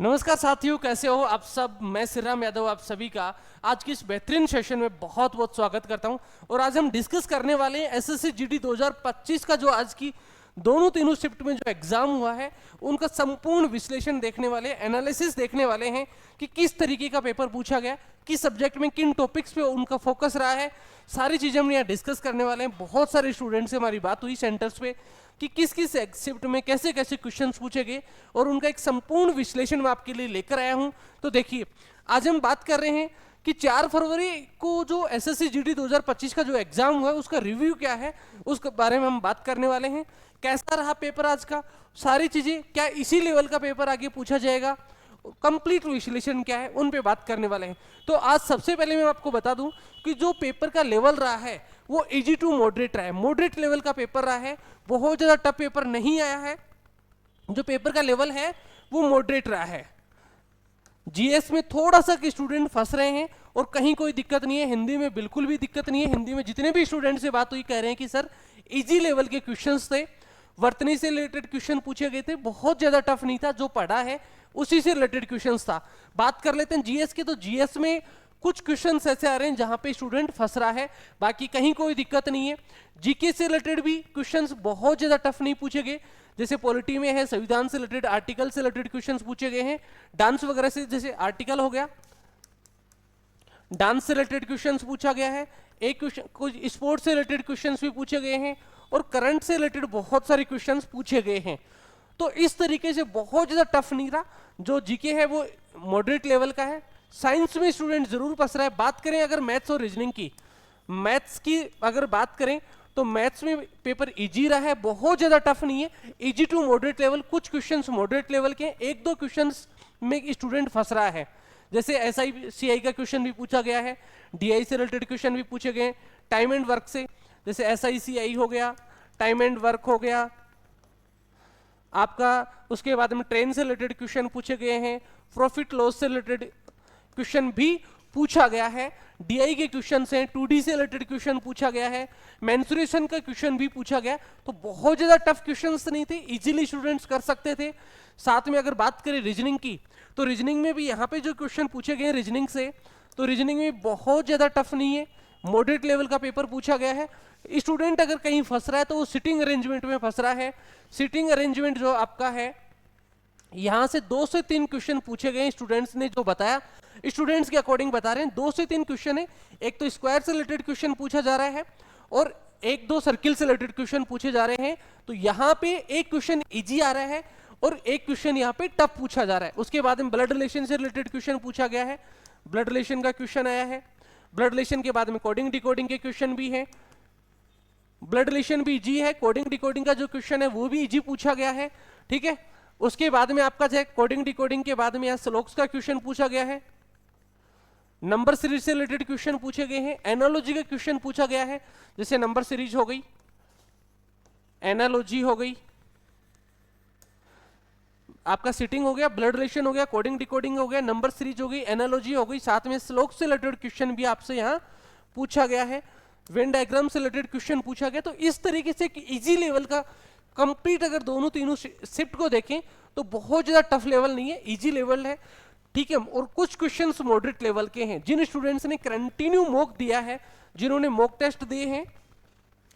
नमस्कार साथियों, कैसे हो आप सब। मैं श्रीराम यादव आप सभी का आज की इस बेहतरीन सेशन में बहुत बहुत स्वागत करता हूं। और आज हम डिस्कस करने वाले हैं एसएससी जीडी 2025 का जो आज की दोनों तीनों शिफ्ट में जो एग्जाम हुआ है उनका संपूर्ण विश्लेषण देखने वाले, एनालिसिस देखने वाले हैं कि किस तरीके का पेपर पूछा गया, किस सब्जेक्ट में किन टॉपिक्स पे उनका फोकस रहा है। सारी चीजें हम यहाँ डिस्कस करने वाले हैं। बहुत सारे स्टूडेंट्स से हमारी बात हुई सेंटर्स पे कि किस किस शिफ्ट में कैसे कैसे क्वेश्चंस पूछे गए और उनका एक संपूर्ण विश्लेषण मैं आपके लिए लेकर आया हूं। तो देखिए, आज हम बात कर रहे हैं कि 4 फरवरी को जो एसएससी जीडी 2025 का जो एग्जाम हुआ है उसका रिव्यू क्या है, उसके बारे में हम बात करने वाले हैं। कैसा रहा पेपर आज का, सारी चीजें, क्या इसी लेवल का पेपर आगे पूछा जाएगा, कंप्लीट विश्लेषण क्या है, उन पे बात करने वाले हैं। तो आज सबसे पहले मैं आपको बता दूं कि जो पेपर का लेवल रहा है वो इजी टू मॉडरेट रहा है, मॉडरेट लेवल का पेपर रहा है। बहुत ज्यादा टफ पेपर नहीं आया है, जो पेपर का लेवल है वो मॉडरेट रहा है। जीएस में थोड़ा सा स्टूडेंट फंस रहे हैं और कहीं कोई दिक्कत नहीं है, हिंदी में बिल्कुल भी दिक्कत नहीं है। हिंदी में जितने भी स्टूडेंट से बात हुई कह रहे हैं कि सर इजी लेवल के क्वेश्चंस थे, वर्तनी से रिलेटेड क्वेश्चन पूछे गए थे, बहुत ज्यादा टफ नहीं था, जो पढ़ा है उसी से रिलेटेड क्वेश्चंस था। बात कर लेते हैं जीएस के, तो जीएस में कुछ क्वेश्चंस ऐसे आ रहे हैं जहां पे स्टूडेंट फंस रहा है, बाकी कहीं कोई दिक्कत नहीं है। जीके से रिलेटेड भी क्वेश्चंस बहुत ज्यादा टफ नहीं पूछे गए, जैसे पॉलिटी में है, संविधान से रिलेटेड, आर्टिकल से रिलेटेड क्वेश्चंस पूछे गए हैं। डांस वगैरह से, जैसे आर्टिकल हो गया, डांस से रिलेटेड क्वेश्चंस पूछा गया है। एक क्वेश्चन कुछ स्पोर्ट्स से रिलेटेड क्वेश्चंस भी पूछे गए हैं और करंट से रिलेटेड बहुत सारे क्वेश्चंस पूछे गए हैं। तो इस तरीके से बहुत ज्यादा टफ नहीं रहा। जो जीके है वो मॉडरेट लेवल का है। साइंस में स्टूडेंट जरूर फंस रहा है। बात करें अगर मैथ्स और रीजनिंग की, मैथ्स की अगर बात करें तो मैथ्स में पेपर इजी रहा है, बहुत ज्यादा टफ नहीं है, इजी टू मॉडरेट लेवल। कुछ क्वेश्चंस मॉडरेट लेवल के, एक दो क्वेश्चंस में स्टूडेंट फंस रहा है, जैसे एसआईसीआई का क्वेश्चन भी पूछा गया है, डीआई से रिलेटेड क्वेश्चन भी पूछे गए, टाइम एंड वर्क से, जैसे एसआईसीआई हो गया, टाइम एंड वर्क हो गया आपका। उसके बाद में ट्रेन से रिलेटेड क्वेश्चन पूछे गए हैं, प्रॉफिट लॉस से रिलेटेड क्वेश्चन भी पूछा गया है, डीआई के क्वेश्चन हैं, 2D से रिलेटेड क्वेश्चन पूछा गया है, मेंसुरेशन का क्वेश्चन भी पूछा गया। तो बहुत ज्यादा टफ क्वेश्चंस नहीं थे, इजीली स्टूडेंट्स कर सकते थे। साथ में अगर बात करें रीजनिंग की, तो रीजनिंग में भी यहाँ पे जो क्वेश्चन पूछे गए रीजनिंग से, तो रीजनिंग में बहुत ज्यादा टफ नहीं है, मॉडरेट लेवल का पेपर पूछा गया है। स्टूडेंट अगर कहीं फंस रहा है तो वो सिटिंग अरेंजमेंट में फंस रहा है। सिटिंग अरेंजमेंट जो आपका है, यहां से 2 से 3 क्वेश्चन पूछे गए, स्टूडेंट्स ने जो बताया, स्टूडेंट्स के अकॉर्डिंग बता रहे हैं 2 से 3 क्वेश्चन है। एक तो स्क्वायर से रिलेटेड क्वेश्चन पूछा जा रहा है और एक दो सर्किल से रिलेटेड क्वेश्चन पूछे जा रहे हैं। तो यहाँ पे एक क्वेश्चन इजी आ रहा है और एक क्वेश्चन यहाँ पे टफ पूछा जा रहा है। उसके बाद में ब्लड रिलेशन से रिलेटेड क्वेश्चन पूछा गया है, ब्लड रिलेशन का क्वेश्चन आया है। ब्लड रिलेशन के बाद में कोडिंग डिकोडिंग के क्वेश्चन भी है, ब्लड रिलेशन भी इजी है, कोडिंग डिकोडिंग का जो क्वेश्चन है वो भी इजी पूछा गया है, ठीक है। उसके बाद में आपका जो कोडिंग डिकोडिंग के बाद में यहाँ स्लोक्स का क्वेश्चन पूछा गया है, नंबर सीरीज से रिलेटेड क्वेश्चन पूछे गए हैं, एनालॉजी का क्वेश्चन पूछा गया है, जैसे नंबर सीरीज हो गई, एनालॉजी हो गई, आपका सिटिंग हो गया, ब्लड रिलेशन हो गया, कोडिंग डिकोडिंग हो गया, नंबर सीरीज हो गई, एनालॉजी हो गई, साथ में स्लोक्स से रिलेटेड क्वेश्चन भी आपसे यहाँ पूछा गया है, वेन डायग्राम से रिलेटेड क्वेश्चन पूछा गया। तो इस तरीके से इजी लेवल का कंप्लीट अगर दोनों तीनों शिफ्ट को देखें तो बहुत ज्यादा टफ लेवल नहीं है, इजी लेवल है, ठीक है। और कुछ क्वेश्चंस मॉडरेट लेवल के हैं। जिन स्टूडेंट्स ने कंटिन्यू मॉक दिया है, जिन्होंने मॉक टेस्ट दिए हैं,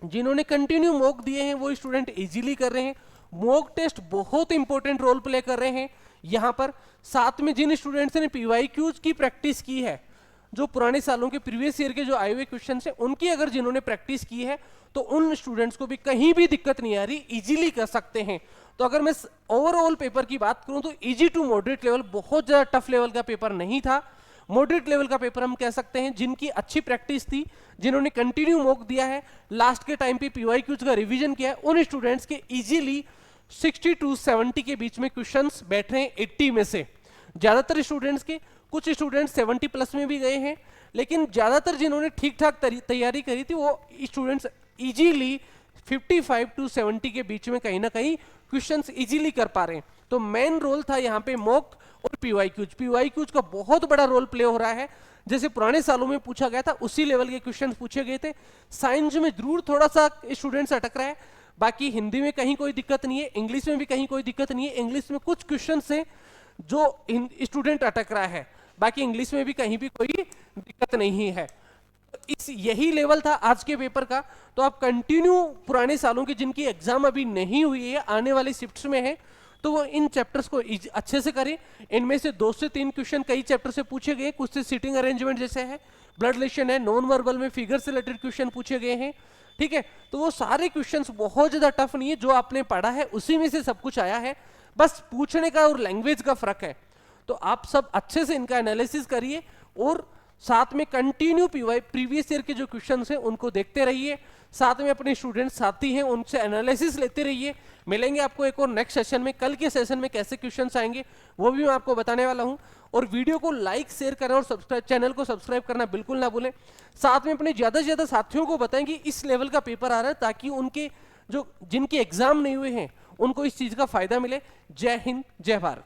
जिन्होंने कंटिन्यू मॉक दिए हैं, वो स्टूडेंट इजीली कर रहे हैं। मॉक टेस्ट बहुत इंपॉर्टेंट रोल प्ले कर रहे हैं यहाँ पर। साथ में जिन स्टूडेंट्स ने पीवाईक्यूज की प्रैक्टिस की है, जो पुराने सालों के प्रीवियस ईयर के जो आए हुए क्वेश्चन है उनकी अगर जिन्होंने प्रैक्टिस की है, तो उन स्टूडेंट्स को भी कहीं भी दिक्कत नहीं आ रही, इजीली कर सकते हैं। तो अगर मैं ओवरऑल पेपर की बात करूं तो इजी टू मॉडरेट लेवल, बहुत ज्यादा टफ लेवल का पेपर नहीं था। मॉडरेट लेवल का पेपर हम कह सकते हैं जिनकी अच्छी प्रैक्टिस थी, जिन्होंने कंटिन्यू मॉक दिया है, लास्ट के टाइम पे पीवाईक्यूज का रिवीजन किया है, उन स्टूडेंट्स के इजीली 60 टू 70 के बीच में क्वेश्चंस बैठ रहे हैं 80 में से। ज्यादातर स्टूडेंट्स के, कुछ स्टूडेंट्स 70 प्लस में भी गए हैं, लेकिन ज्यादातर जिन्होंने ठीक ठाक तैयारी करी थी वो स्टूडेंट्स इजीली 55 टू 70 के बीच में कहीं ना कहीं क्वेश्चंस इजीली कर पा रहे हैं। तो मेन रोल था यहाँ पे मॉक और पीवाईक्यूज। पीवाईक्यूज का बहुत बड़ा रोल प्ले हो रहा है, जैसे पुराने सालों में पूछा गया था उसी लेवल के क्वेश्चन पूछे गए थे। साइंस में जरूर थोड़ा सा स्टूडेंट्स अटक रहा है, बाकी हिंदी में कहीं कोई दिक्कत नहीं है, इंग्लिश में भी कहीं कोई दिक्कत नहीं है। इंग्लिश में कुछ क्वेश्चन से जो स्टूडेंट अटक रहा है, बाकी इंग्लिश में भी कहीं भी कोई दिक्कत नहीं है। इस यही लेवल था आज के पेपर का। तो आप कंटिन्यू पुराने सालों की जिनकी एग्जाम अभी नहीं हुई है, आने वाली शिफ्ट्स में है, तो वो इन चैप्टर्स को अच्छे से करें। इनमें से 2 से 3 क्वेश्चन कई चैप्टर से पूछे गए, कुछ से सीटिंग अरेंजमेंट जैसे है, ब्लड रिलेशन है, नॉन वर्बल में फिगर से रिलेटेड क्वेश्चन पूछे गए हैं, ठीक है। तो वो सारे क्वेश्चंस बहुत ज्यादा टफ नहीं है, जो आपने पढ़ा है उसी में से सब कुछ आया है, बस पूछने का और लैंग्वेज का फर्क है। तो आप सब अच्छे से इनका एनालिसिस करिए और साथ में कंटिन्यू प्रीवियस ईयर के जो क्वेश्चंस हैं उनको देखते रहिए, साथ में अपने स्टूडेंट साथी हैं उनसे एनालिसिस लेते रहिए। मिलेंगे आपको एक और नेक्स्ट सेशन में। कल के सेशन में कैसे क्वेश्चंस आएंगे वो भी मैं आपको बताने वाला हूं। और वीडियो को लाइक शेयर करें और सब्सक्राइब, चैनल को सब्सक्राइब करना बिल्कुल ना भूलें। साथ में अपने ज्यादा से ज्यादा साथियों को बताएं कि इस लेवल का पेपर आ रहा है, ताकि उनके जो जिनके एग्जाम नहीं हुए हैं उनको इस चीज का फायदा मिले। जय हिंद, जय भारत।